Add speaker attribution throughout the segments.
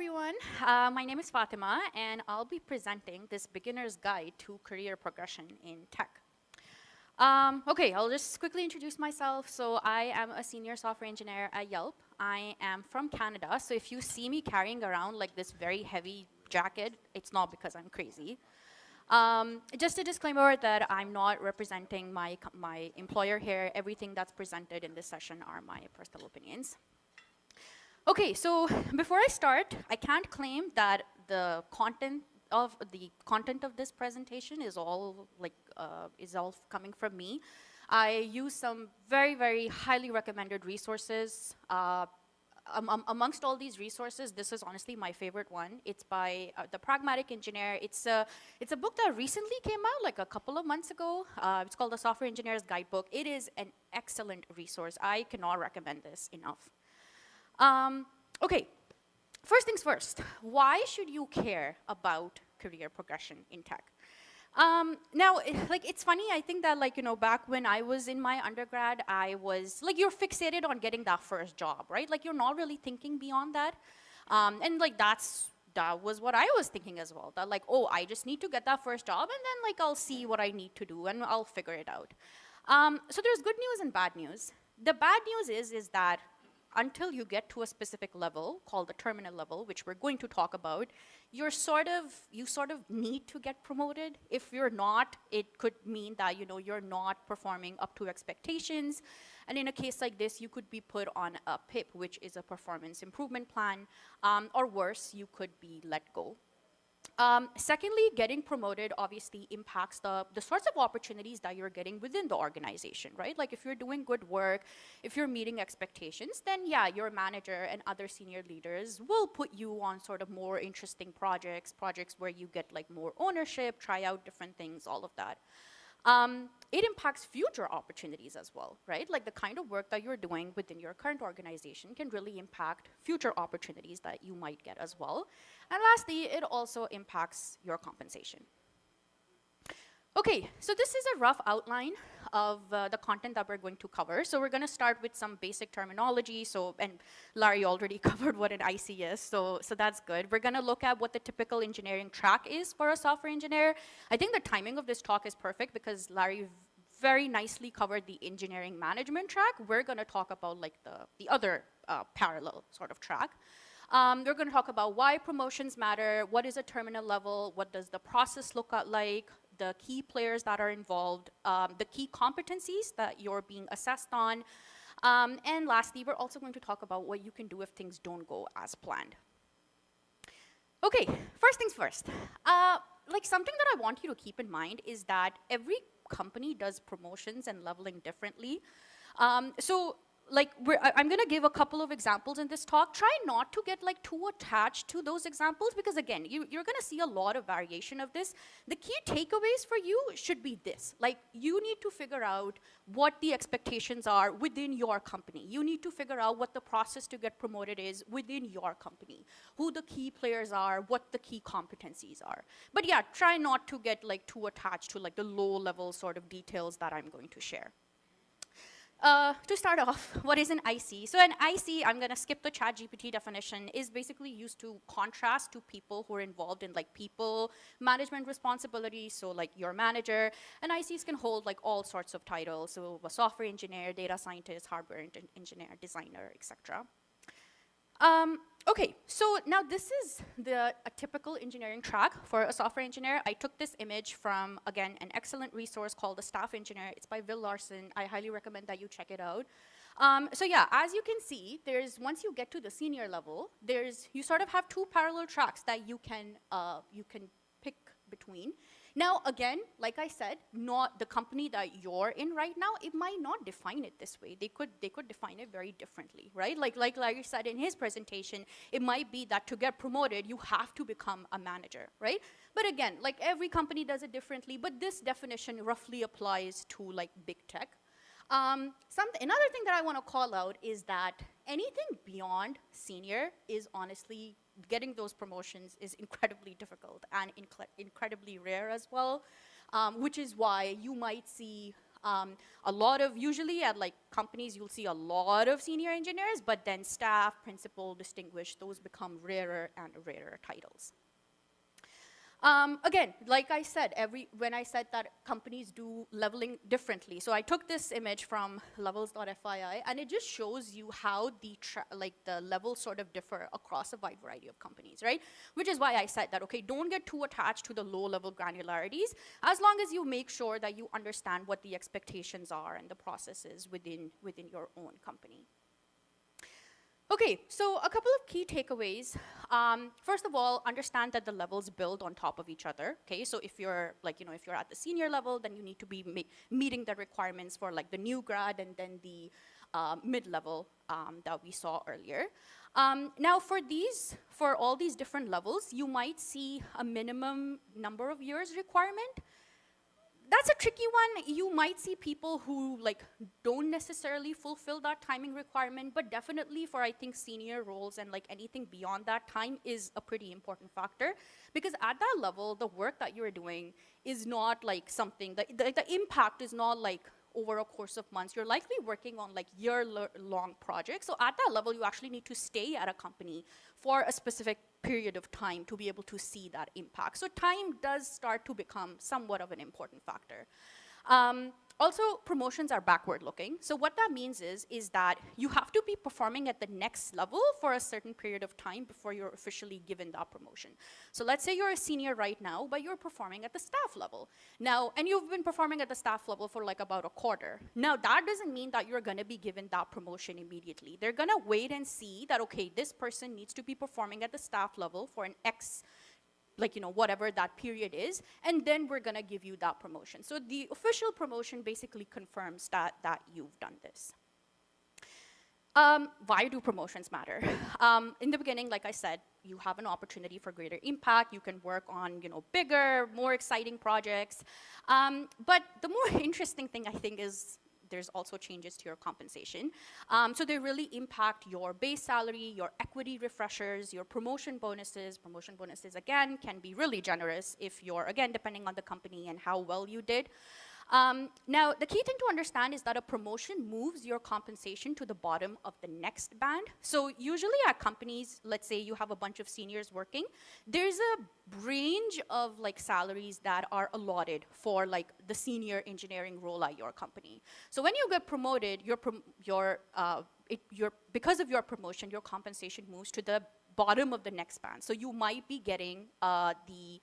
Speaker 1: everyone. My name is Fatima, and I'll be presenting this beginner's guide to career progression in tech. Okay, I'll just quickly introduce myself. So I am a senior software engineer at Yelp. I am from Canada, so if you see me carrying around like this very heavy jacket, it's not because I'm crazy. Just a disclaimer that I'm not representing my employer here. Everything that's presented in this session are my personal opinions. Okay, so before I start, I can't claim that the content of this presentation is all coming from me. I use some very highly recommended resources. Amongst all these resources, this is honestly my favorite one. It's by The Pragmatic Engineer. It's a book that recently came out, like a couple of months ago. It's called The Software Engineer's Guidebook. It is an excellent resource. I cannot recommend this enough. Okay, first things first, why should you care about career progression in tech? Now, it's funny, I think that back when I was in my undergrad, I was, you're fixated on getting that first job, right? Like, you're not really thinking beyond that. And that was what I was thinking as well, that oh, I just need to get that first job, and then I'll see what I need to do, and I'll figure it out. So there's good news and bad news. The bad news is that until you get to a specific level called the terminal level, which we're going to talk about, you sort of need to get promoted. If you're not, it could mean that you're not performing up to expectations. And in a case like this, you could be put on a PIP, which is a performance improvement plan, or worse, you could be let go. Secondly, getting promoted obviously impacts the sorts of opportunities that you're getting within the organization, right? Like if you're doing good work, if you're meeting expectations, then yeah, your manager and other senior leaders will put you on sort of more interesting projects where you get more ownership, try out different things, all of that. It impacts future opportunities as well, right? Like the kind of work that you're doing within your current organization can really impact future opportunities that you might get as well. And lastly, it also impacts your compensation. Okay, so this is a rough outline of the content that we're going to cover. So we're going to start with some basic terminology. And Larry already covered what an IC is, so that's good. We're going to look at what the typical engineering track is for a software engineer. I think the timing of this talk is perfect because Larry very nicely covered the engineering management track. We're going to talk about the other parallel sort of track. We're going to talk about why promotions matter, what is a terminal level, what does the process look like, the key players that are involved, the key competencies that you're being assessed on, and lastly, we're also going to talk about what you can do if things don't go as planned. Okay, first things first. Something that I want you to keep in mind is that every company does promotions and leveling differently. I'm going to give a couple of examples in this talk. Try not to get too attached to those examples because again, you're going to see a lot of variation of this. The key takeaways for you should be this. You need to figure out what the expectations are within your company. You need to figure out what the process to get promoted is within your company, who the key players are, what the key competencies are. But yeah, try not to get too attached to the low level sort of details that I'm going to share. To start off, what is an IC? So an IC, I'm going to skip the ChatGPT definition, is basically used to contrast to people who are involved in people management responsibilities, so your manager. And ICs can hold all sorts of titles, so a software engineer, data scientist, hardware engineer, designer, etc. Okay, so now this is a typical engineering track for a software engineer. I took this image from, again, an excellent resource called The Staff Engineer. It's by Will Larson. I highly recommend that you check it out. So yeah, as you can see, once you get to the senior level, you sort of have two parallel tracks that you can pick between. Now, again, like I said, not the company that you're in right now, it might not define it this way. They could define it very differently, right? Like Larry said in his presentation, it might be that to get promoted, you have to become a manager, right? But again, every company does it differently, but this definition roughly applies to big tech. Another thing that I want to call out is that anything beyond senior is honestly, getting those promotions is incredibly difficult and incredibly rare as well, which is why you might see A lot of, usually at like companies, you'll see a lot of senior engineers, but then staff, principal, distinguished, those become rarer and rarer titles. Again, like I said, when I said that companies do leveling differently, so I took this image from levels.fyi, and it just shows you how the levels sort of differ across a wide variety of companies, right? Which is why I said that, okay, don't get too attached to the low-level granularities, as long as you make sure that you understand what the expectations are and the processes within your own company. Okay, so a couple of key takeaways. First of all, understand that the levels build on top of each other. Okay, so if you're if you're at the senior level, then you need to be meeting the requirements for like the new grad and then the mid-level that we saw earlier. Now for all these different levels, you might see a minimum number of years requirement. That's a tricky one. You might see people who like don't necessarily fulfill that timing requirement, but definitely for I think senior roles and like anything beyond that, time is a pretty important factor, because at that level, the work that you're doing is not like something that the impact is not like over a course of months. You're likely working on like year-long projects. So at that level, you actually need to stay at a company for a specific period of time to be able to see that impact. So time does start to become somewhat of an important factor. Also, promotions are backward looking. So what that means is that you have to be performing at the next level for a certain period of time before you're officially given that promotion. So let's say you're a senior right now, but you're performing at the staff level. Now, and you've been performing at the staff level for like about a quarter. Now, that doesn't mean that you're gonna be given that promotion immediately. They're gonna wait and see that, okay, this person needs to be performing at the staff level for an X, like, whatever that period is, and then we're gonna give you that promotion. So the official promotion basically confirms that you've done this. Why do promotions matter? In the beginning, like I said, you have an opportunity for greater impact. You can work on, bigger, more exciting projects. But the more interesting thing, I think, is there's also changes to your compensation. So they really impact your base salary, your equity refreshers, your promotion bonuses. Promotion bonuses, again, can be really generous if you're, again, depending on the company and how well you did. Now, the key thing to understand is that a promotion moves your compensation to the bottom of the next band. So usually at companies, let's say you have a bunch of seniors working, there's a range of like salaries that are allotted for like the senior engineering role at your company. So when you get promoted, because of your promotion, your compensation moves to the bottom of the next band. So you might be getting the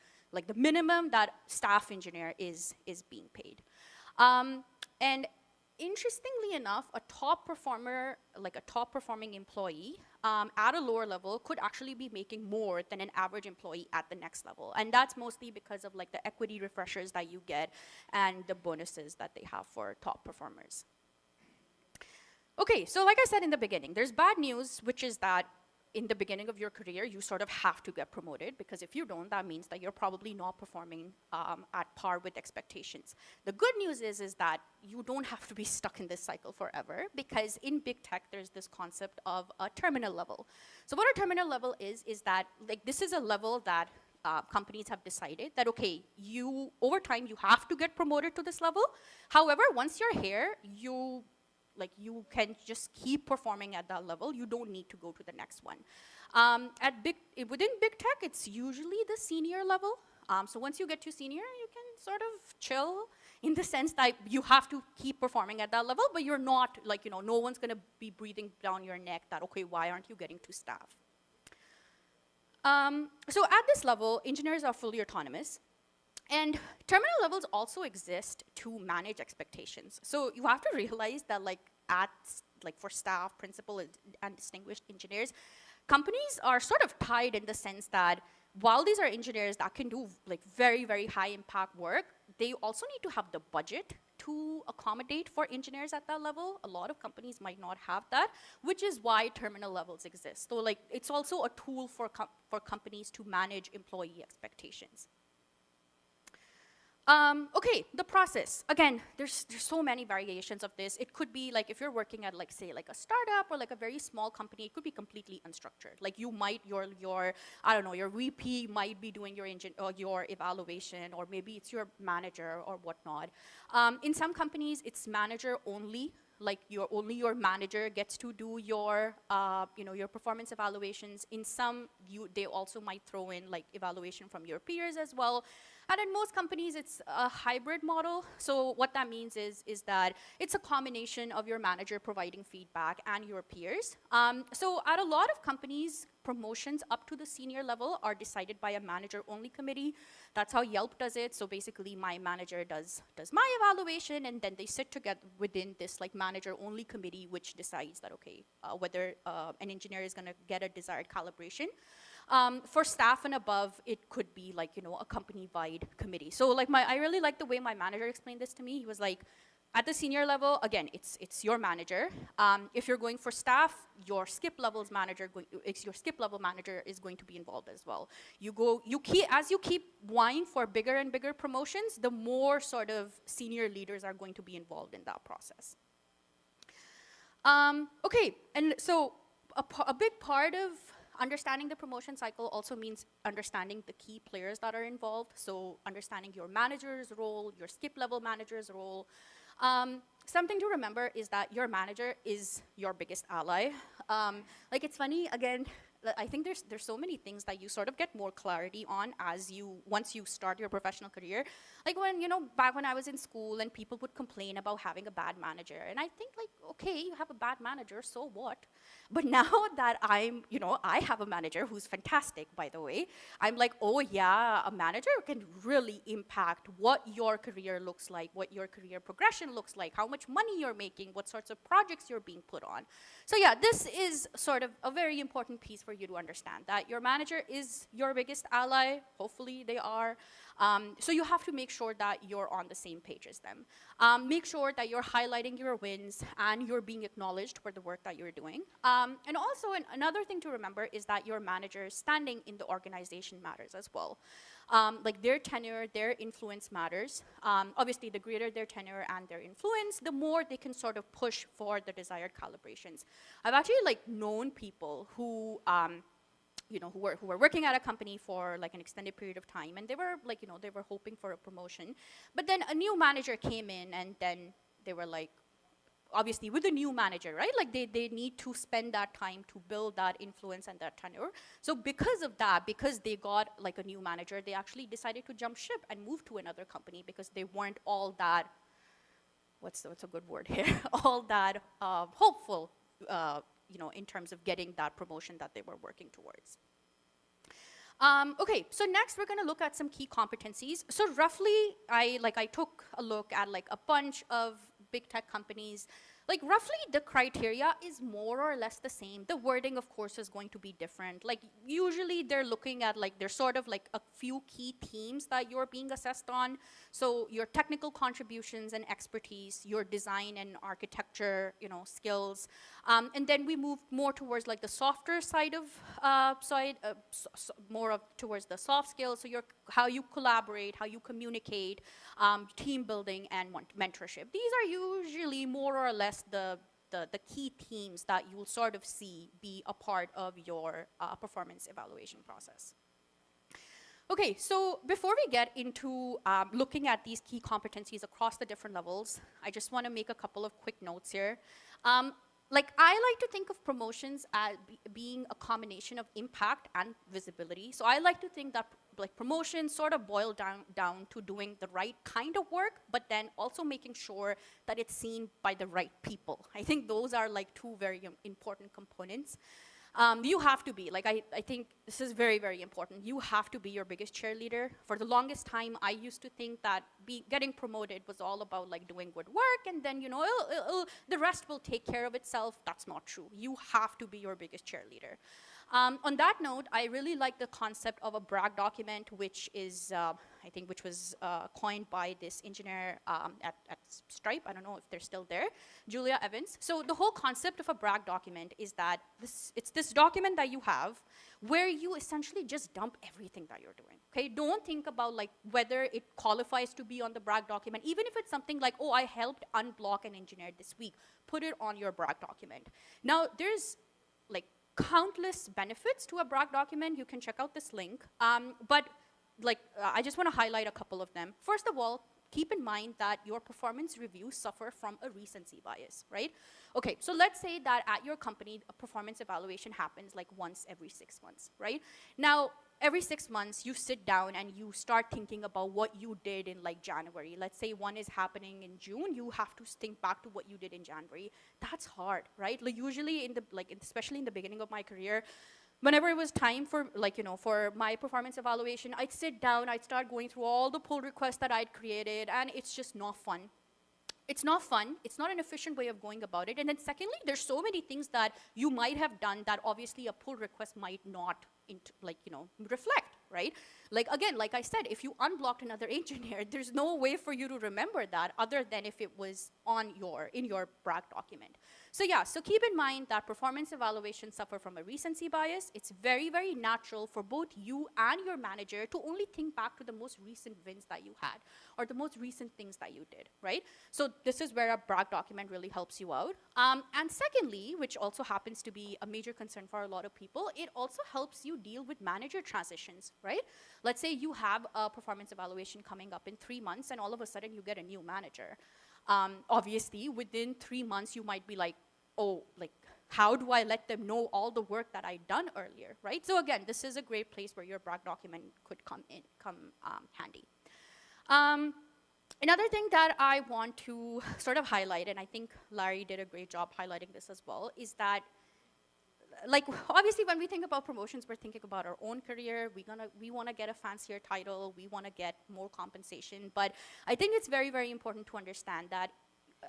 Speaker 1: minimum that staff engineer is being paid. And interestingly enough, a top performer, like a top performing employee at a lower level could actually be making more than an average employee at the next level. And that's mostly because of like the equity refreshers that you get and the bonuses that they have for top performers. Okay, so like I said in the beginning, there's bad news, which is that in the beginning of your career, you sort of have to get promoted, because if you don't, that means that you're probably not performing at par with expectations. The good news is that you don't have to be stuck in this cycle forever, because in big tech, there's this concept of a terminal level. So what a terminal level is that like this is a level that companies have decided that, okay, over time, you have to get promoted to this level. However, once you're here, you can just keep performing at that level. You don't need to go to the next one. Within big tech, it's usually the senior level. So once you get to senior, you can sort of chill in the sense that you have to keep performing at that level, but you're not no one's gonna be breathing down your neck that, okay, why aren't you getting to staff? So at this level, engineers are fully autonomous. And terminal levels also exist to manage expectations. So you have to realize that for staff, principal, and distinguished engineers, companies are sort of tied in the sense that while these are engineers that can do like very, very high impact work, they also need to have the budget to accommodate for engineers at that level. A lot of companies might not have that, which is why terminal levels exist. So like it's also a tool for companies to manage employee expectations. Okay, the process. Again, there's so many variations of this. It could be like if you're working at like say like a startup or like a very small company, it could be completely unstructured. Like you might your I don't know, your VP might be doing your your evaluation, or maybe it's your manager or whatnot. In some companies, it's manager only. Like your manager gets to do your your performance evaluations. In some, they also might throw in like evaluation from your peers as well. And in most companies, it's a hybrid model. So what that means is that it's a combination of your manager providing feedback and your peers. So at a lot of companies, promotions up to the senior level are decided by a manager-only committee. That's how Yelp does it. So basically, my manager does my evaluation, and then they sit together within this like manager-only committee, which decides that okay, whether an engineer is going to get a desired calibration. For staff and above, it could be like, a company-wide committee. So like I really like the way my manager explained this to me. He was like, at the senior level, again, it's your manager. If you're going for staff, your skip level manager is going to be involved as well. As you keep vying for bigger and bigger promotions, the more sort of senior leaders are going to be involved in that process. Okay, and so a big part of understanding the promotion cycle also means understanding the key players that are involved. So understanding your manager's role, your skip level manager's role. Something to remember is that your manager is your biggest ally. Like it's funny, again, I think there's so many things that you sort of get more clarity on once you start your professional career. Like back when I was in school and people would complain about having a bad manager. And I think like, okay, you have a bad manager, so what? But now that I have a manager who's fantastic, by the way, I'm like, oh yeah, a manager can really impact what your career looks like, what your career progression looks like, how much money you're making, what sorts of projects you're being put on. So yeah, this is sort of a very important piece for you to understand, that your manager is your biggest ally. Hopefully they are. So you have to make sure that you're on the same page as them. Make sure that you're highlighting your wins and you're being acknowledged for the work that you're doing. And also another thing to remember is that your manager's standing in the organization matters as well. Like their tenure, their influence matters. Obviously, the greater their tenure and their influence, the more they can sort of push for the desired calibrations. I've actually like known people who who were working at a company for like an extended period of time, and they were like, they were hoping for a promotion. But then a new manager came in, and then they were like, obviously with a new manager, right? Like they need to spend that time to build that influence and that tenure. So because of that, because they got like a new manager, they actually decided to jump ship and move to another company because they weren't all that, what's a good word here? All that hopeful, in terms of getting that promotion that they were working towards. Okay, so next we're going to look at some key competencies. So roughly, I took a look at like a bunch of big tech companies. Like roughly the criteria is more or less the same. The wording, of course, is going to be different. Like usually they're looking at like, there's sort of like a few key themes that you're being assessed on. So your technical contributions and expertise, your design and architecture, skills. And then we move more towards like the softer side of, towards the soft skills. So how you collaborate, how you communicate, team building and mentorship. These are usually more or less the key themes that you'll sort of see be a part of your performance evaluation process. Okay, so before we get into looking at these key competencies across the different levels, I just want to make a couple of quick notes here. Like I like to think of promotions as being a combination of impact and visibility. So I like to think that like promotions sort of boil down to doing the right kind of work, but then also making sure that it's seen by the right people. I think those are like two very important components. You have to be, like I think this is very, very important. You have to be your biggest cheerleader. For the longest time, I used to think that getting promoted was all about like doing good work, and then, the rest will take care of itself. That's not true. You have to be your biggest cheerleader. On that note, I really like the concept of a brag document, which is, I think, which was coined by this engineer at Stripe. I don't know if they're still there, Julia Evans. So the whole concept of a brag document is that it's this document that you have where you essentially just dump everything that you're doing, okay? Don't think about like whether it qualifies to be on the brag document, even if it's something like, oh, I helped unblock an engineer this week, put it on your brag document. Now, there's like countless benefits to a brag document. You can check out this link, but like I just want to highlight a couple of them. First of all, keep in mind that your performance reviews suffer from a recency bias, right? Okay, so let's say that at your company, a performance evaluation happens like once every 6 months, right? Now, every 6 months, you sit down and you start thinking about what you did in like January. Let's say one is happening in June, you have to think back to what you did in January. That's hard, right? Like usually especially in the beginning of my career, whenever it was time for for my performance evaluation, I'd sit down, I'd start going through all the pull requests that I'd created, and it's just not fun. It's not fun. It's not an efficient way of going about it. And then secondly, there's so many things that you might have done that obviously a pull request might not reflect, right? Like again, like I said, if you unblocked another engineer, there's no way for you to remember that other than if it was in your brag document. So yeah, so keep in mind that performance evaluations suffer from a recency bias. It's very, very natural for both you and your manager to only think back to the most recent wins that you had or the most recent things that you did, right? So this is where a brag document really helps you out. And secondly, which also happens to be a major concern for a lot of people, it also helps you deal with manager transitions, right? Let's say you have a performance evaluation coming up in 3 months and all of a sudden you get a new manager. Obviously, within 3 months, you might be like, oh, like, how do I let them know all the work that I'd done earlier, right? So again, this is a great place where your brag document could come handy. Another thing that I want to sort of highlight, and I think Larry did a great job highlighting this as well, is that like obviously when we think about promotions, we're thinking about our own career. We want to get a fancier title. We want to get more compensation. But I think it's very, very important to understand that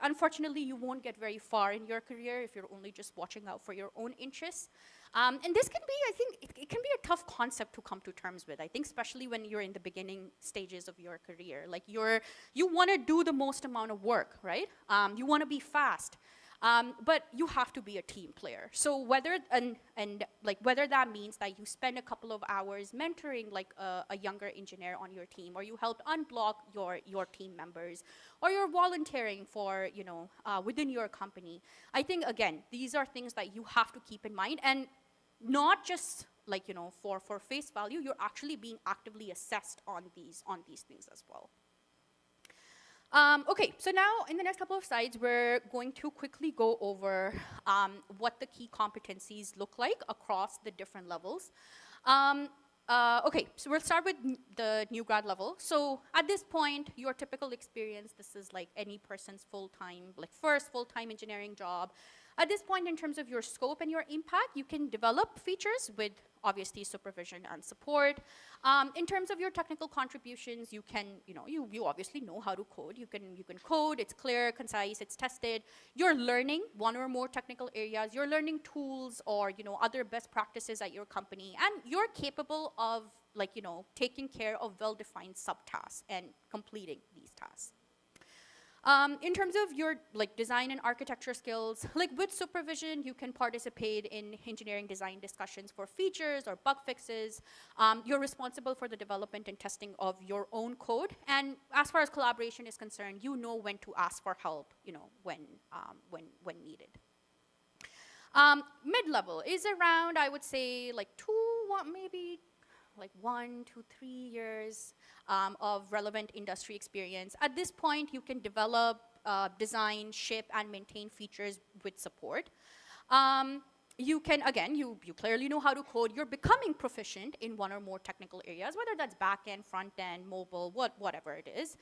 Speaker 1: unfortunately you won't get very far in your career if you're only just watching out for your own interests. And this can be, I think, it can be a tough concept to come to terms with. I think especially when you're in the beginning stages of your career. Like you want to do the most amount of work, right? You want to be fast. But you have to be a team player. So whether that means that you spend a couple of hours mentoring like a younger engineer on your team, or you help unblock your team members, or you're volunteering for within your company. I think again, these are things that you have to keep in mind, and not just for face value. You're actually being actively assessed on these things as well. Okay, so now in the next couple of slides, we're going to quickly go over what the key competencies look like across the different levels. Okay, so we'll start with the new grad level. So at this point, your typical experience, this is like any person's first full-time engineering job. At this point, in terms of your scope and your impact, you can develop features with obviously supervision and support. In terms of your technical contributions, you can, you obviously know how to code. You can code, it's clear, concise, it's tested. You're learning one or more technical areas. You're learning tools or, other best practices at your company. And you're capable of, taking care of well-defined subtasks and completing these tasks. In terms of your design and architecture skills, with supervision, you can participate in engineering design discussions for features or bug fixes. You're responsible for the development and testing of your own code. And as far as collaboration is concerned, you know when to ask for help, when needed. Mid-level is around, I would say, maybe 1 to 3 years of relevant industry experience. At this point, you can develop, design, ship, and maintain features with support. You can, again, you clearly know how to code. You're becoming proficient in one or more technical areas, whether that's back-end, front-end, mobile, whatever it is.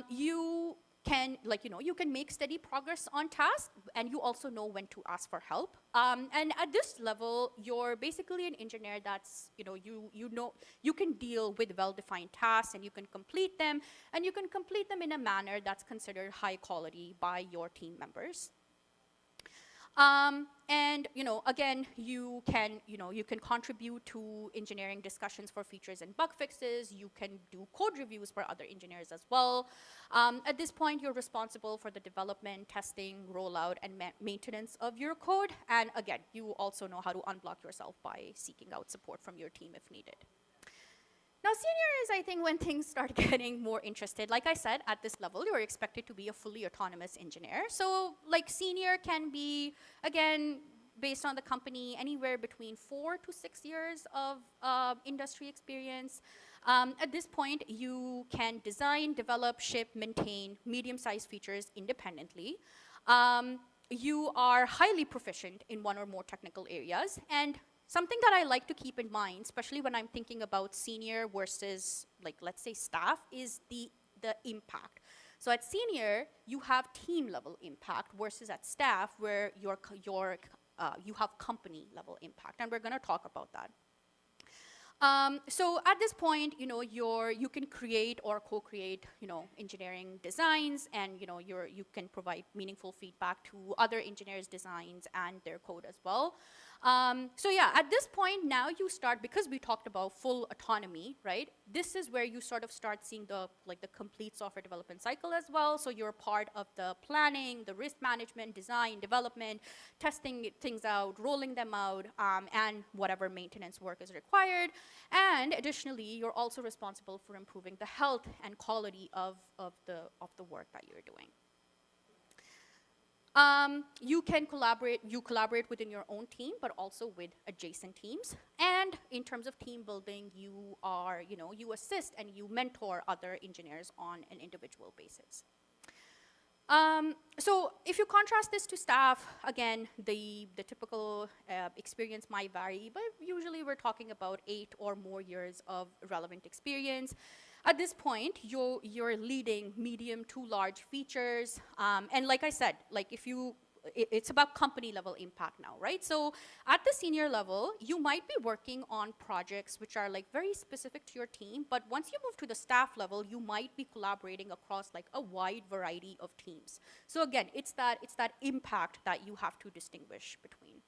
Speaker 1: You can, you can make steady progress on tasks, and you also know when to ask for help. And at this level, you're basically an engineer that's, you can deal with well-defined tasks, and you can complete them, in a manner that's considered high quality by your team members. And again, you can contribute to engineering discussions for features and bug fixes. You can do code reviews for other engineers as well. At this point, you're responsible for the development, testing, rollout, and maintenance of your code. And again, you also know how to unblock yourself by seeking out support from your team if needed. Now, senior is, I think, when things start getting more interested. Like I said, at this level, you're expected to be a fully autonomous engineer. So, like, senior can be, again, based on the company, anywhere between 4 to 6 years of industry experience. At this point, you can design, develop, ship, maintain medium-sized features independently. You are highly proficient in one or more technical areas, and something that I like to keep in mind, especially when I'm thinking about senior versus, like, let's say staff, is the impact. So at senior, you have team level impact versus at staff where you have company level impact, and we're going to talk about that. So at this point, you can create or co-create, engineering designs, and you can provide meaningful feedback to other engineers' designs and their code as well. So yeah, at this point now you start, because we talked about full autonomy, right? This is where you sort of start seeing the complete software development cycle as well. So you're part of the planning, the risk management, design, development, testing things out, rolling them out, and whatever maintenance work is required. And additionally, you're also responsible for improving the health and quality of the work that you're doing. You collaborate within your own team, but also with adjacent teams. And in terms of team building, you assist and you mentor other engineers on an individual basis. So if you contrast this to staff, again, the typical experience might vary, but usually we're talking about 8 or more years of relevant experience. At this point, you're leading medium to large features. And like I said, it's about company level impact now, right? So at the senior level, you might be working on projects which are very specific to your team, but once you move to the staff level, you might be collaborating across a wide variety of teams. So again, it's that impact that you have to distinguish between.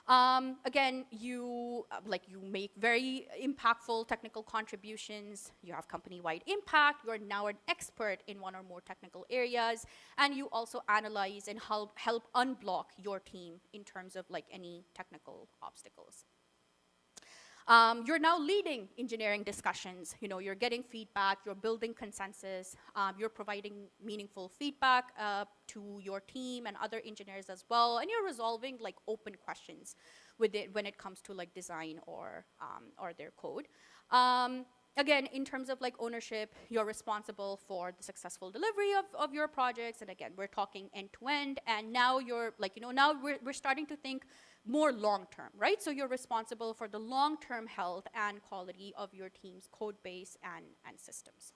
Speaker 1: Again, you make very impactful technical contributions. You have company-wide impact. You're now an expert in one or more technical areas, and you also analyze and help unblock your team in terms of any technical obstacles. You're now leading engineering discussions. You're getting feedback, you're building consensus, you're providing meaningful feedback to your team and other engineers as well, and you're resolving open questions when it comes to design or their code. Again, in terms of ownership, you're responsible for the successful delivery of your projects, and again, we're talking end-to-end, and now you're now we're starting to think more long-term, right? So you're responsible for the long-term health and quality of your team's code base and systems.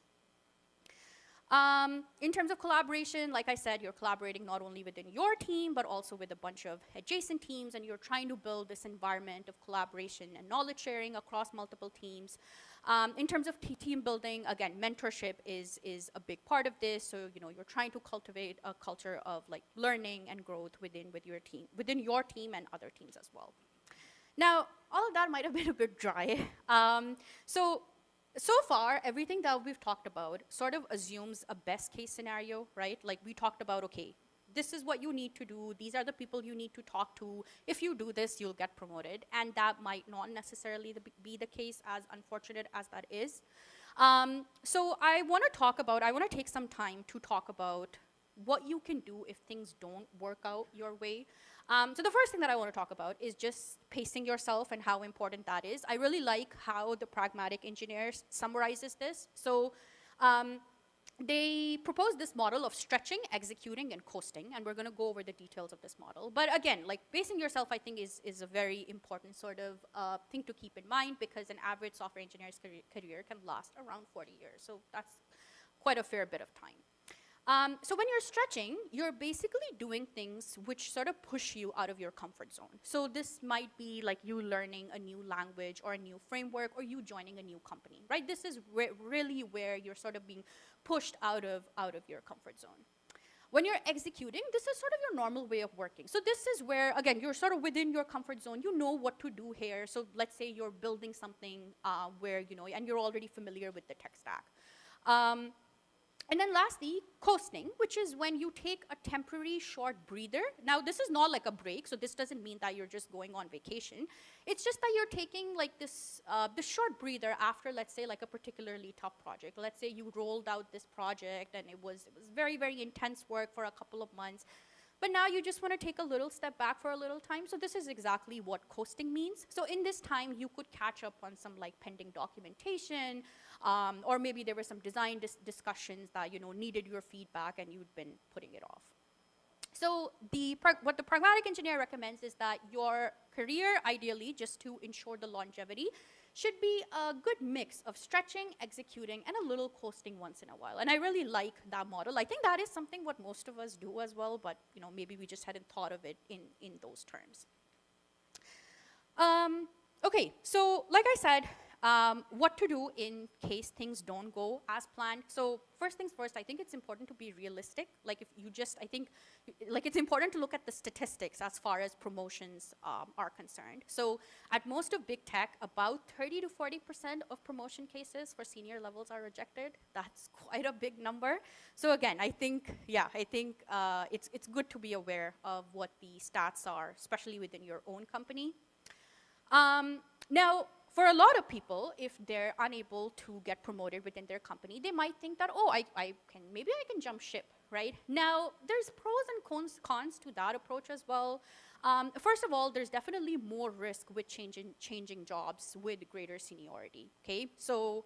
Speaker 1: In terms of collaboration, like I said, you're collaborating not only within your team, but also with a bunch of adjacent teams, and you're trying to build this environment of collaboration and knowledge sharing across multiple teams. In terms of team building, again, mentorship is a big part of this. So you're trying to cultivate a culture of learning and growth within your team and other teams as well. Now, all of that might have been a bit dry. So far, everything that we've talked about sort of assumes a best case scenario, right? We talked about, okay, this is what you need to do. These are the people you need to talk to. If you do this, you'll get promoted. And that might not necessarily be the case, as unfortunate as that is. So I want to take some time to talk about what you can do if things don't work out your way. So the first thing that I want to talk about is just pacing yourself and how important that is. I really like how the pragmatic engineer summarizes this. So they propose this model of stretching, executing, and coasting, and we're going to go over the details of this model. But again, pacing yourself, I think, is a very important sort of thing to keep in mind, because an average software engineer's career can last around 40 years. So that's quite a fair bit of time. So when you're stretching, you're basically doing things which sort of push you out of your comfort zone. So this might be you learning a new language or a new framework, or you joining a new company, right? This is really where you're sort of being pushed out of your comfort zone. When you're executing, this is sort of your normal way of working. So this is where, again, you're sort of within your comfort zone. You know what to do here. So let's say you're building something where, and you're already familiar with the tech stack. And then lastly, coasting, which is when you take a temporary short breather. Now, this is not like a break, so this doesn't mean that you're just going on vacation. It's just that you're taking like this short breather after, let's say, like a particularly tough project. Let's say you rolled out this project and it was very, very intense work for a couple of months. But now you just want to take a little step back for a little time. So this is exactly what coasting means. So in this time, you could catch up on some like pending documentation, or maybe there were some design discussions that needed your feedback and you'd been putting it off. So what the pragmatic engineer recommends is that your career, ideally, just to ensure the longevity, should be a good mix of stretching, executing, and a little coasting once in a while. And I really like that model. I think that is something what most of us do as well, but maybe we just hadn't thought of it in those terms. Okay, so like I said, what to do in case things don't go as planned. So first things first, I think it's important to be realistic. Like I think it's important to look at the statistics as far as promotions are concerned. So at most of big tech, about 30 to 40% of promotion cases for senior levels are rejected. That's quite a big number. So again, I think it's good to be aware of what the stats are, especially within your own company. Now, for a lot of people, if they're unable to get promoted within their company, they might think that, oh, maybe I can jump ship, right? Now, there's pros and cons to that approach as well. First of all, there's definitely more risk with changing jobs with greater seniority, okay? So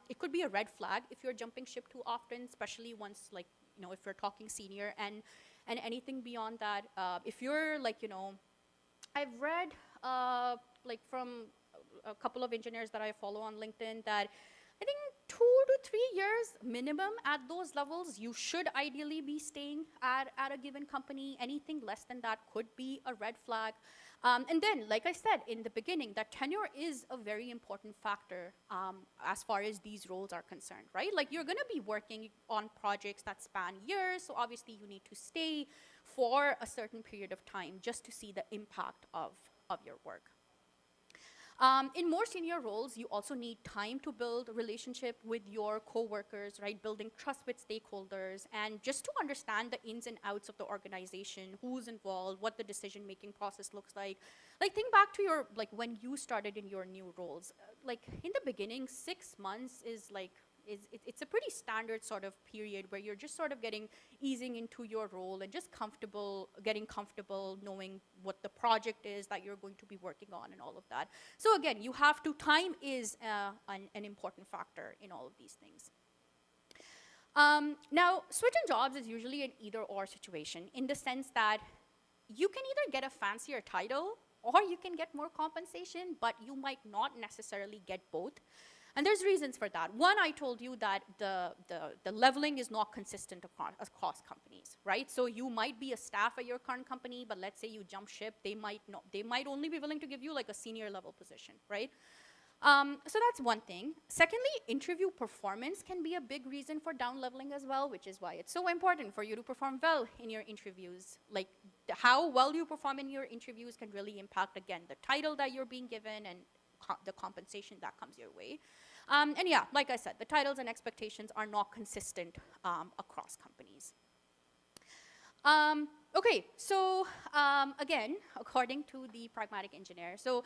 Speaker 1: it could be a red flag if you're jumping ship too often, especially once, like, if you're talking senior, and anything beyond that. If you're, like, I've read, like, from a couple of engineers that I follow on LinkedIn that I think 2 to 3 years minimum at those levels, you should ideally be staying at a given company. Anything less than that could be a red flag. And then, like I said in the beginning, that tenure is a very important factor as far as these roles are concerned, right? Like, you're going to be working on projects that span years, so obviously you need to stay for a certain period of time just to see the impact of your work. In more senior roles, you also need time to build a relationship with your coworkers, right? Building trust with stakeholders, and just to understand the ins and outs of the organization, who's involved, what the decision-making process looks like. Like, think back to when you started in your new roles. Like, in the beginning, 6 months is like, it's a pretty standard sort of period where you're just sort of easing into your role and just getting comfortable, knowing what the project is that you're going to be working on and all of that. So again, time is an important factor in all of these things. Now, switching jobs is usually an either-or situation in the sense that you can either get a fancier title or you can get more compensation, but you might not necessarily get both. And there's reasons for that. One, I told you that the leveling is not consistent across companies, right? So you might be a staff at your current company, but let's say you jump ship, they might only be willing to give you like a senior level position, right? So that's one thing. Secondly, interview performance can be a big reason for down leveling as well, which is why it's so important for you to perform well in your interviews. Like, how well you perform in your interviews can really impact, again, the title that you're being given and the compensation that comes your way. And yeah, like I said, the titles and expectations are not consistent across companies. Okay, so again, according to the pragmatic engineer, so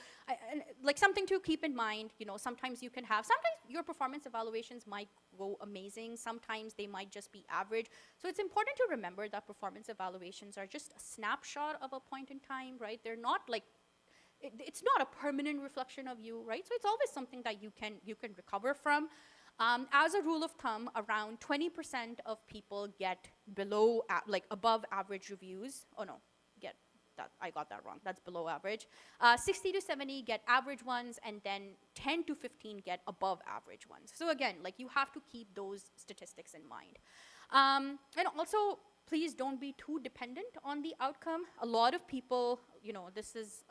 Speaker 1: like something to keep in mind, sometimes your performance evaluations might go amazing, sometimes they might just be average. So it's important to remember that performance evaluations are just a snapshot of a point in time, right? They're not like, it's not a permanent reflection of you, right? So it's always something that you can recover from. As a rule of thumb, around 20% of people get above average reviews. Oh no, I got that wrong. That's below average. 60 to 70 get average ones, and then 10 to 15 get above average ones. So again, like, you have to keep those statistics in mind. And also, please don't be too dependent on the outcome. A lot of people, this is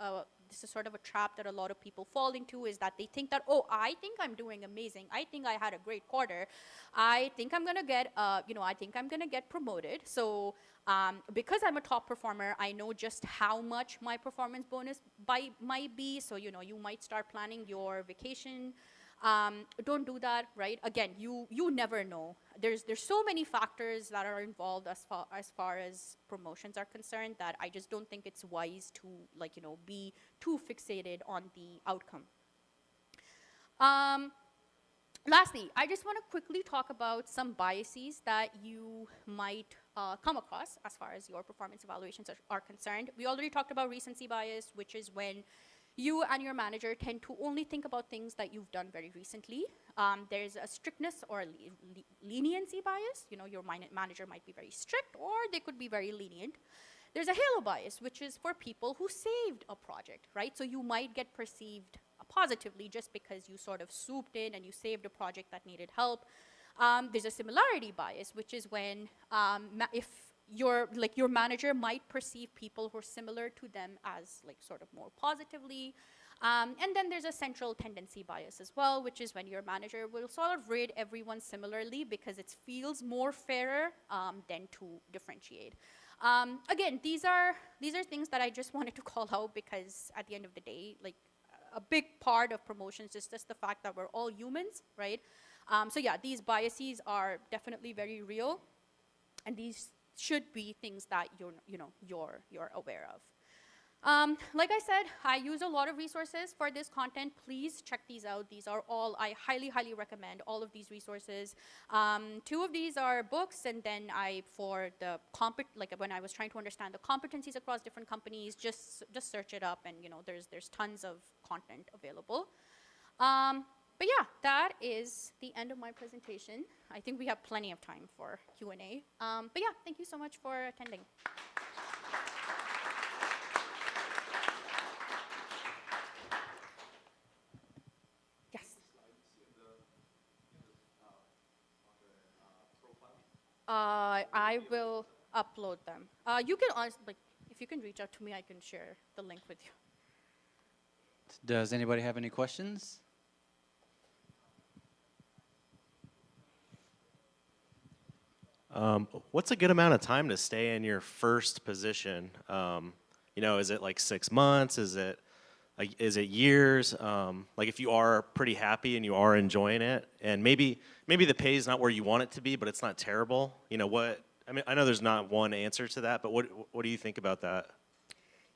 Speaker 1: this is sort of a trap that a lot of people fall into, is that they think that, oh, I think I'm doing amazing. I think I had a great quarter. I think I'm gonna get, I think I'm gonna get promoted. So because I'm a top performer, I know just how much my performance bonus might be. So, you might start planning your vacation. Don't do that, right? Again, you never know. There's so many factors that are involved as far as promotions are concerned, that I just don't think it's wise to be too fixated on the outcome. Lastly, I just want to quickly talk about some biases that you might come across as far as your performance evaluations are concerned. We already talked about recency bias, which is when you and your manager tend to only think about things that you've done very recently. There's a strictness or leniency bias. Your manager might be very strict, or they could be very lenient. There's a halo bias, which is for people who saved a project, right? So you might get perceived positively just because you sort of swooped in and you saved a project that needed help. There's a similarity bias, which is when if your manager might perceive people who are similar to them as sort of more positively. And then there's a central tendency bias as well, which is when your manager will sort of rate everyone similarly because it feels more fairer than to differentiate. Again, these are things that I just wanted to call out because at the end of the day, a big part of promotions is just the fact that we're all humans, right? So yeah, these biases are definitely very real, and these should be things that you're aware of. Like I said, I use a lot of resources for this content. Please check these out. These are all, I highly, highly recommend all of these resources. 2 of these are books, and then for the when I was trying to understand the competencies across different companies, just search it up, and there's tons of content available. But yeah, that is the end of my presentation. I think we have plenty of time for Q&A. But yeah, thank you so much for attending. Yes. I will upload them. You can if you can reach out to me, I can share the link with you.
Speaker 2: Does anybody have any questions?
Speaker 3: What's a good amount of time to stay in your first position? Is it 6 months? Is it years? If you are pretty happy and you are enjoying it, and maybe the pay is not where you want it to be, but it's not terrible. I know there's not one answer to that, but what do you think about that?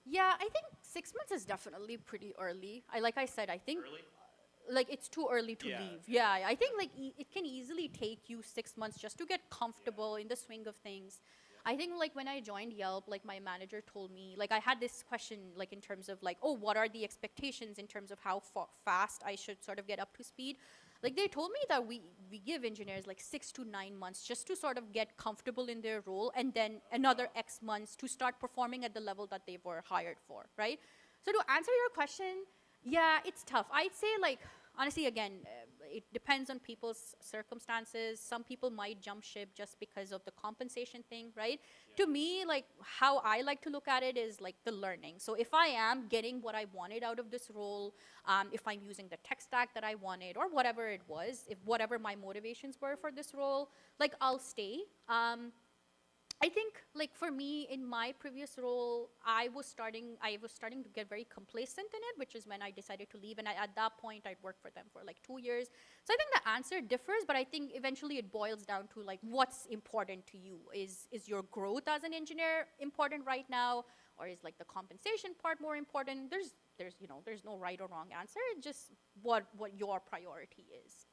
Speaker 1: Yeah, I think 6 months is definitely pretty early. Like I said, I think
Speaker 3: Early?
Speaker 1: it's too early to leave. Yeah, I think it can easily take you 6 months just to get comfortable in the swing of things. I think when I joined Yelp, my manager told me, I had this question in terms of oh, what are the expectations in terms of how fast I should sort of get up to speed. They told me that we give engineers 6 to 9 months just to sort of get comfortable in their role, and then another X months to start performing at the level that they were hired for, right? So to answer your question, yeah, it's tough. I'd say honestly, again, it depends on people's circumstances. Some people might jump ship just because of the compensation thing, right? Yeah. To me, how I like to look at it is the learning. So if I am getting what I wanted out of this role, if I'm using the tech stack that I wanted, or whatever it was, if whatever my motivations were for this role, I'll stay. I think for me in my previous role, I was starting to get very complacent in it, which is when I decided to leave. And at that point, I'd worked for them for 2 years. So I think the answer differs, but I think eventually it boils down to what's important to you. Is your growth as an engineer important right now, or is the compensation part more important? There's no right or wrong answer. It's just what your priority is.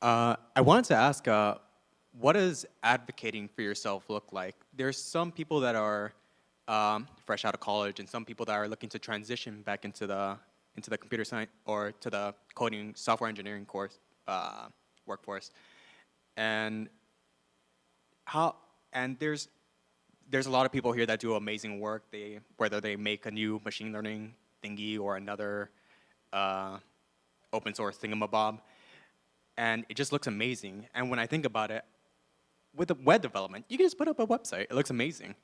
Speaker 4: I wanted to ask, what does advocating for yourself look like? There's some people that are fresh out of college, and some people that are looking to transition back into the computer science or to the coding software engineering course workforce, and there's a lot of people here that do amazing work. Whether they make a new machine learning thingy or another open source thingamabob. And it just looks amazing. And when I think about it, with the web development, you can just put up a website. It looks amazing.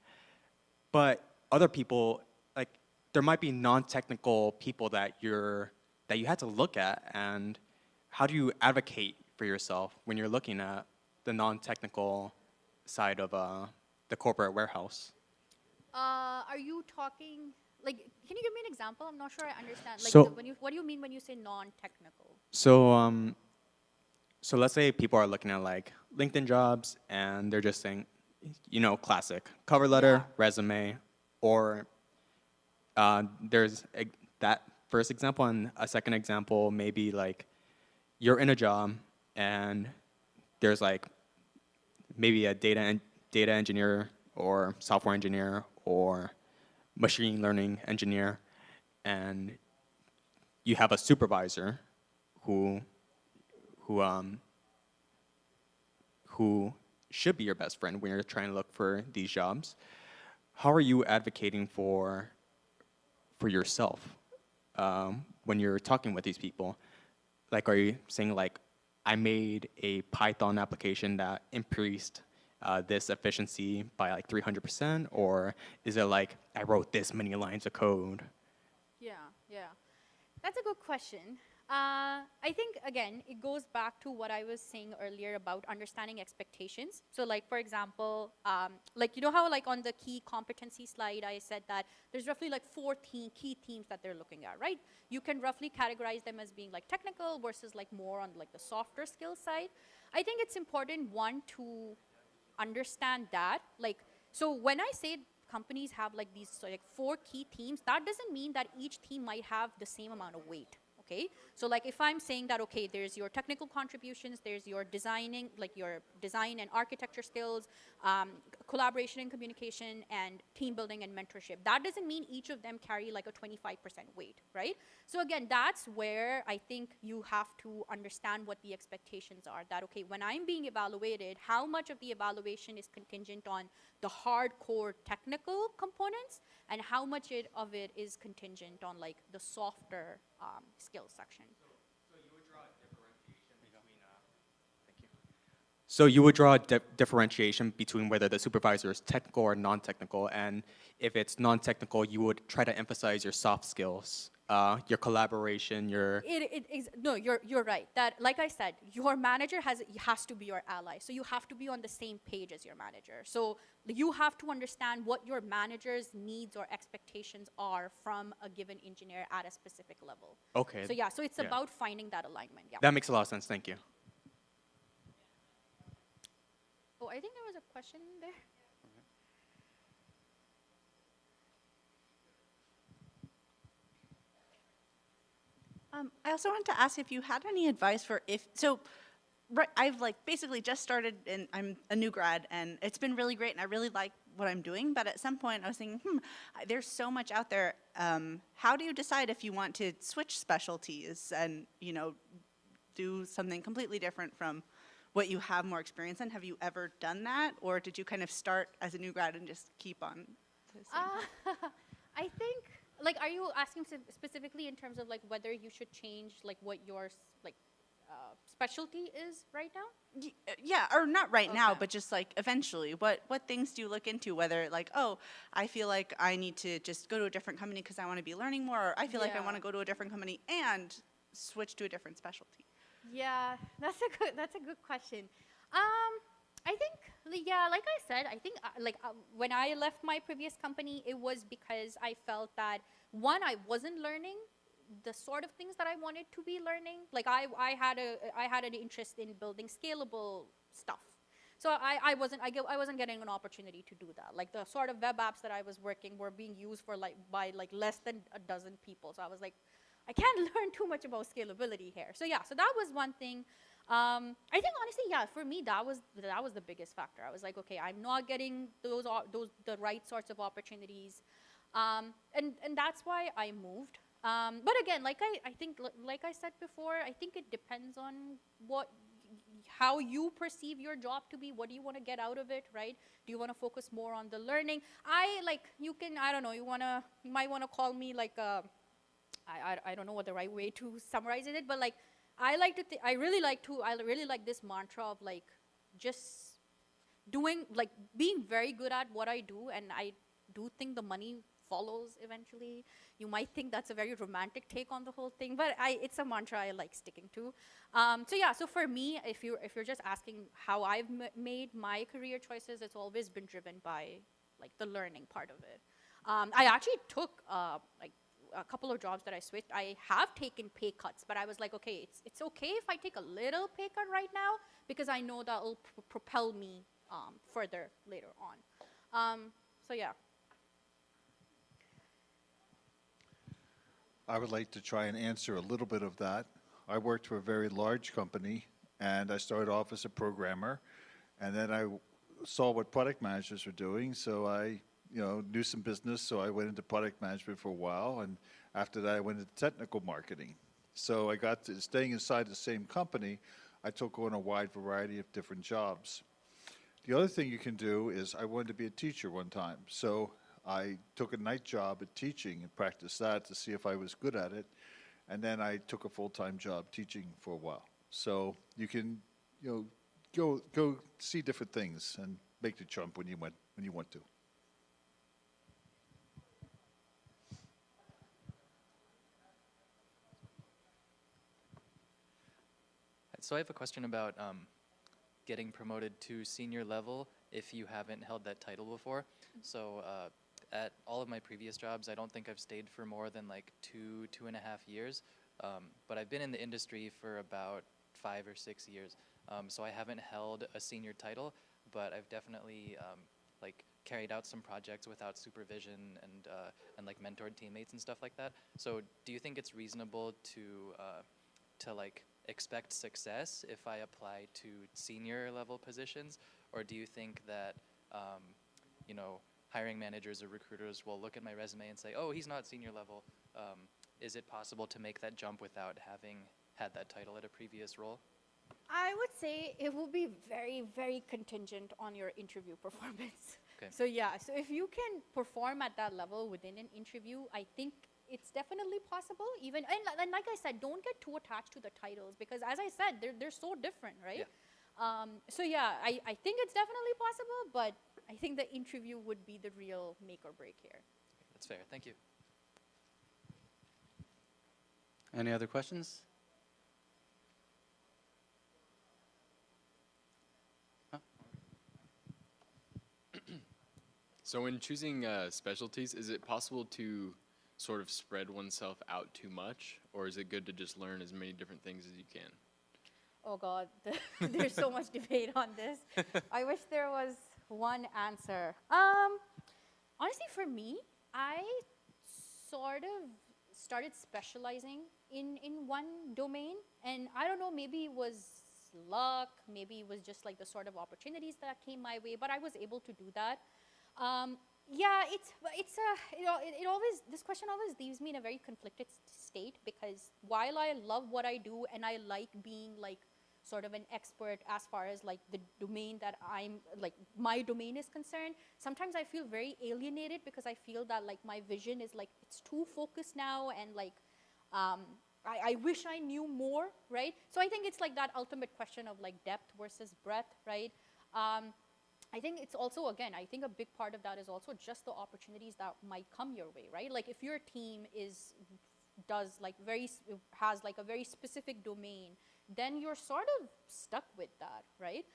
Speaker 4: but other people, like, there might be non-technical people that you had to look at, and how do you advocate for yourself when you're looking at the non-technical side of the corporate warehouse?
Speaker 1: Are you talking, like, can you give me an example? I'm not sure I understand. Like,
Speaker 4: So-
Speaker 1: what do you mean when you say non-technical?
Speaker 4: So let's say people are looking at like LinkedIn jobs and they're just saying, classic cover letter,
Speaker 1: Yeah.
Speaker 4: resume, or there's that first example, and a second example maybe like you're in a job and there's like maybe a data engineer or software engineer or machine learning engineer, and you have a supervisor who who should be your best friend when you're trying to look for these jobs. How are you advocating for yourself when you're talking with these people? Like, are you saying like, I made a Python application that increased this efficiency by like 300%, or is it like I wrote this many lines of code?
Speaker 1: Yeah, yeah. That's a good question. I think, again, it goes back to what I was saying earlier about understanding expectations. So, like, for example, like, you know how, like, on the key competency slide, I said that there's roughly, like, four key themes that they're looking at, right? You can roughly categorize them as being, like, technical versus, like, more on, like, the softer skill side. I think it's important, one, to understand that. Like, so when I say companies have, like, these, like, four key themes, that doesn't mean that each theme might have the same amount of weight. Okay, so like if I'm saying that, okay, there's your technical contributions, there's your designing, like your design and architecture skills, collaboration and communication, and team building and mentorship. That doesn't mean each of them carry like a 25% weight, right? So again, that's where I think you have to understand what the expectations are. That, okay, when I'm being evaluated, how much of the evaluation is contingent on the hardcore technical components, and how much of it is contingent on like the softer skills section.
Speaker 4: So you would draw a differentiation between whether the supervisor is technical or non-technical, and if it's non-technical, you would try to emphasize your soft skills, your collaboration, your...
Speaker 1: It is, no, you're right. That, like I said, your manager has to be your ally. So you have to be on the same page as your manager. So you have to understand what your manager's needs or expectations are from a given engineer at a specific level.
Speaker 4: Okay.
Speaker 1: So yeah, so it's
Speaker 4: Yeah.
Speaker 1: about finding that alignment. Yeah.
Speaker 4: That makes a lot of sense. Thank you.
Speaker 1: Oh, I think there was a question there.
Speaker 5: I also wanted to ask if you had any advice for right, I've like basically just started and I'm a new grad and it's been really great and I really like what I'm doing, but at some point I was thinking, there's so much out there. How do you decide if you want to switch specialties and, do something completely different from what you have more experience in? Have you ever done that? Or did you kind of start as a new grad and just keep on to the same path?
Speaker 1: I think, like, are you asking specifically in terms of like whether you should change like what your specialty is right now?
Speaker 5: Yeah, or not right now,
Speaker 1: Okay.
Speaker 5: but just like eventually. What things do you look into? Whether like, oh, I feel like I need to just go to a different company because I want to be learning more, or I feel like I
Speaker 1: Yeah.
Speaker 5: want to go to a different company and switch to a different specialty.
Speaker 1: Yeah, that's a good question. I think, yeah, like I said, I think when I left my previous company, it was because I felt that, one, I wasn't learning the sort of things that I wanted to be learning. Like I had an interest in building scalable stuff. So I wasn't getting an opportunity to do that. Like the sort of web apps that I was working were being used for by less than a dozen people. So I was like, I can't learn too much about scalability here. So yeah, so that was one thing. I think honestly, yeah, for me that was the biggest factor. I was like, okay, I'm not getting the right sorts of opportunities, and that's why I moved. But again, like I think like I said before, I think it depends on how you perceive your job to be. What do you want to get out of it, right? Do you want to focus more on the learning? I don't know, you might want to call me like I don't know what the right way to summarize it, but like I really like this mantra of like just doing, like being very good at what I do, and I do think the money follows eventually. You might think that's a very romantic take on the whole thing, but it's a mantra I like sticking to. So yeah, so for me, if you're just asking how I've made my career choices, it's always been driven by like the learning part of it. I actually took like a couple of jobs that I switched. I have taken pay cuts, but I was like, okay, it's okay if I take a little pay cut right now because I know that will propel me further later on. So yeah.
Speaker 6: I would like to try and answer a little bit of that. I worked for a very large company, and I started off as a programmer, and then I saw what product managers were doing, so I knew some business, so I went into product management for a while, and after that I went into technical marketing. So I got to staying inside the same company, I took on a wide variety of different jobs. The other thing you can do is I wanted to be a teacher one time, so I took a night job at teaching and practiced that to see if I was good at it, and then I took a full-time job teaching for a while. So you can, go see different things and make the jump when you want to.
Speaker 7: So I have a question about getting promoted to senior level if you haven't held that title before. So at all of my previous jobs, I don't think I've stayed for more than like 2.5 years. But I've been in the industry for about 5 or 6 years. So I haven't held a senior title, but I've definitely like carried out some projects without supervision and like mentored teammates and stuff like that. So do you think it's reasonable to like expect success if I apply to senior level positions, or do you think that hiring managers or recruiters will look at my resume and say, oh, he's not senior level? Is it possible to make that jump without having had that title at a previous role?
Speaker 1: I would say it will be very, very contingent on your interview performance.
Speaker 7: Okay.
Speaker 1: So yeah, so if you can perform at that level within an interview, I think it's definitely possible. Even and like I said, don't get too attached to the titles because, as I said, they're so different, right?
Speaker 7: Yeah.
Speaker 1: So yeah, I think it's definitely possible, but I think the interview would be the real make or break here.
Speaker 7: That's fair. Thank you.
Speaker 2: Any other questions?
Speaker 8: So when choosing specialties, is it possible to sort of spread oneself out too much, or is it good to just learn as many different things as you can?
Speaker 1: Oh God, there's so much debate on this. I wish there was one answer. Honestly, for me, I sort of started specializing in one domain, and I don't know, maybe it was luck, maybe it was just like the sort of opportunities that came my way, but I was able to do that. Yeah, it always, this question always leaves me in a very conflicted state because while I love what I do and I like being like sort of an expert as far as like the domain that I'm like my domain is concerned, sometimes I feel very alienated because I feel that like my vision is like it's too focused now and like I wish I knew more, right? So I think it's like that ultimate question of like depth versus breadth, right? I think it's also, again, I think a big part of that is also just the opportunities that might come your way, right? Like if your team has like a very specific domain, then you're sort of stuck with that, right?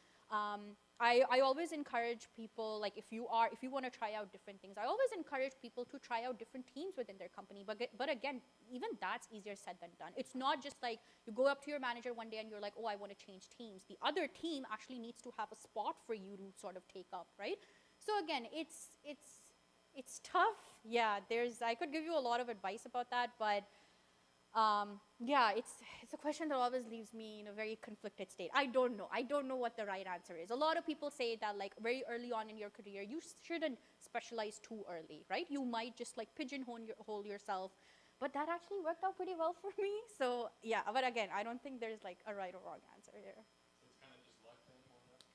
Speaker 1: I always encourage people, like if you want to try out different things, I always encourage people to try out different teams within their company. But again, even that's easier said than done. It's not just like you go up to your manager one day and you're like, oh, I want to change teams. The other team actually needs to have a spot for you to sort of take up, right? So again, it's tough. Yeah, I could give you a lot of advice about that, but yeah, it's a question that always leaves me in a very conflicted state. I don't know what the right answer is. A lot of people say that like very early on in your career, you shouldn't specialize too early, right? You might just like pigeonhole yourself, but that actually worked out pretty well for me. So yeah, but again, I don't think there's like a right or wrong answer here.
Speaker 8: So it's kind of just luck then, more or less?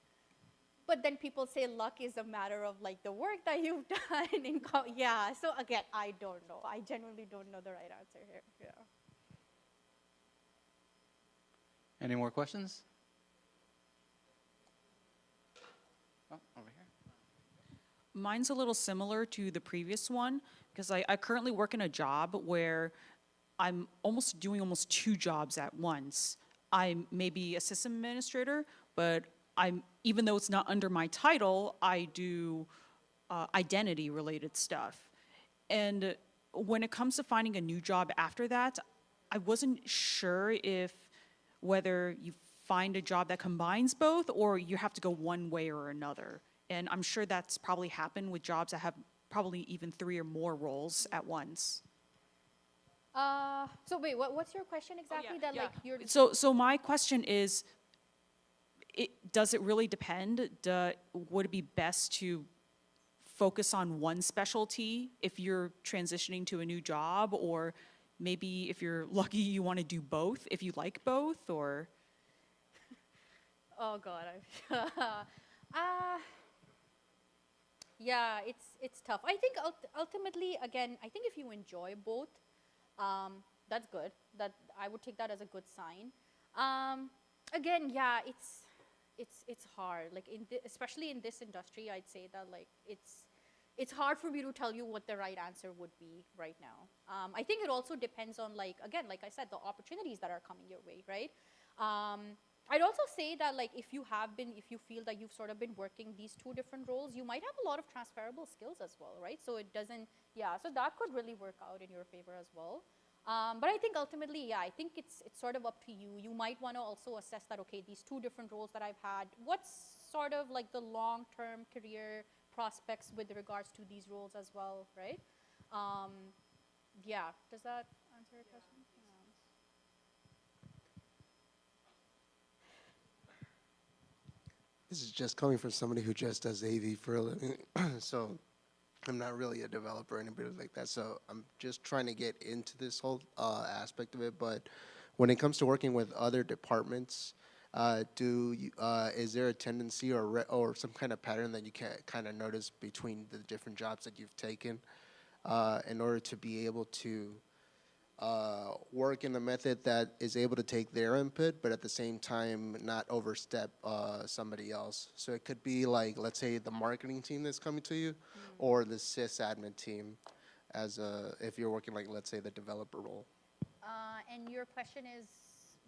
Speaker 1: But then people say luck is a matter of like the work that you've done. Yeah, so again, I don't know. I genuinely don't know the right answer here. Yeah.
Speaker 2: Any more questions? Oh, over here.
Speaker 9: Mine's a little similar to the previous one because I currently work in a job where I'm almost doing almost two jobs at once. I'm maybe a system administrator, but even though it's not under my title, I do identity related stuff. And when it comes to finding a new job after that, I wasn't sure if whether you find a job that combines both or you have to go one way or another. And I'm sure that's probably happened with jobs that have probably even three or more roles at once.
Speaker 1: So wait, what's your question exactly? That like you're
Speaker 9: So my question is, does it really depend? Would it be best to focus on one specialty if you're transitioning to a new job, or maybe if you're lucky you want to do both if you like both, or?
Speaker 1: Oh God, uh, yeah, it's tough. I think ultimately, again, I think if you enjoy both, that's good. That I would take that as a good sign. Again, yeah, it's hard. Like especially in this industry, I'd say that like it's hard for me to tell you what the right answer would be right now. I think it also depends on like again, like I said, the opportunities that are coming your way, right? I'd also say that like if you feel that you've sort of been working these two different roles, you might have a lot of transferable skills as well, right? So it doesn't, yeah, so that could really work out in your favor as well. But I think ultimately, yeah, I think it's sort of up to you. You might want to also assess that, okay, these two different roles that I've had, what's sort of like the long-term career prospects with regards to these roles as well, right? Yeah, does that answer your question? Yeah.
Speaker 10: This is just coming from somebody who just does AV for a living. So I'm not really a developer or anybody like that. So I'm just trying to get into this whole aspect of it. But when it comes to working with other departments, is there a tendency or some kind of pattern that you can kind of notice between the different jobs that you've taken in order to be able to work in a method that is able to take their input, but at the same time not overstep somebody else? So it could be like, let's say, the marketing team that's coming to you, or the sysadmin team, if you're working like, let's say, the developer role.
Speaker 1: And your question is?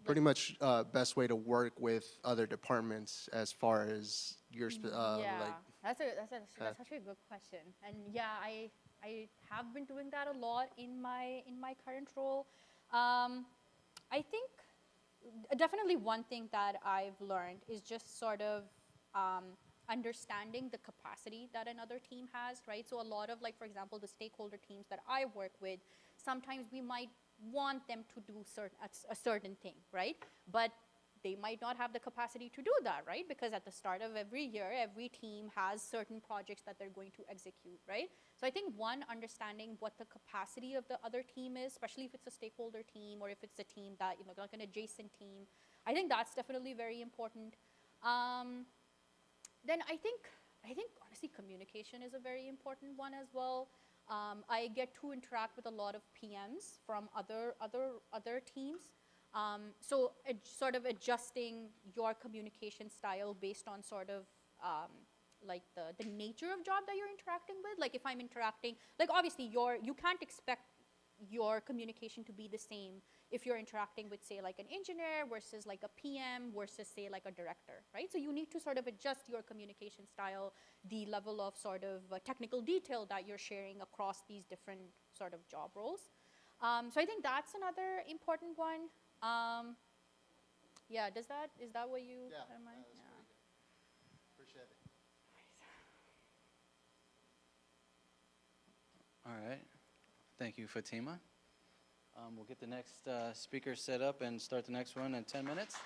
Speaker 10: Pretty much best way to work with other departments as far as your
Speaker 1: Yeah,
Speaker 10: like.
Speaker 1: that's actually a good question. And yeah, I have been doing that a lot in my current role. I think definitely one thing that I've learned is just sort of understanding the capacity that another team has, right? So a lot of like, for example, the stakeholder teams that I work with, sometimes we might want them to do a certain thing, right? But they might not have the capacity to do that, right? Because at the start of every year, every team has certain projects that they're going to execute, right? So I think one, understanding what the capacity of the other team is, especially if it's a stakeholder team or if it's a team that, you know, like an adjacent team, I think that's definitely very important. Then I think honestly communication is a very important one as well. I get to interact with a lot of PMs from other teams. So sort of adjusting your communication style based on sort of like the nature of job that you're interacting with. Like if I'm interacting, like obviously you can't expect your communication to be the same if you're interacting with, say, like an engineer versus like a PM versus, say, like a director, right? So you need to sort of adjust your communication style, the level of sort of technical detail that you're sharing across these different sort of job roles. So I think that's another important one. Yeah, is that what you had in mind? Yeah.
Speaker 10: Appreciate it.
Speaker 2: All right. Thank you, Fatima. We'll get the next speaker set up and start the next one in 10 minutes.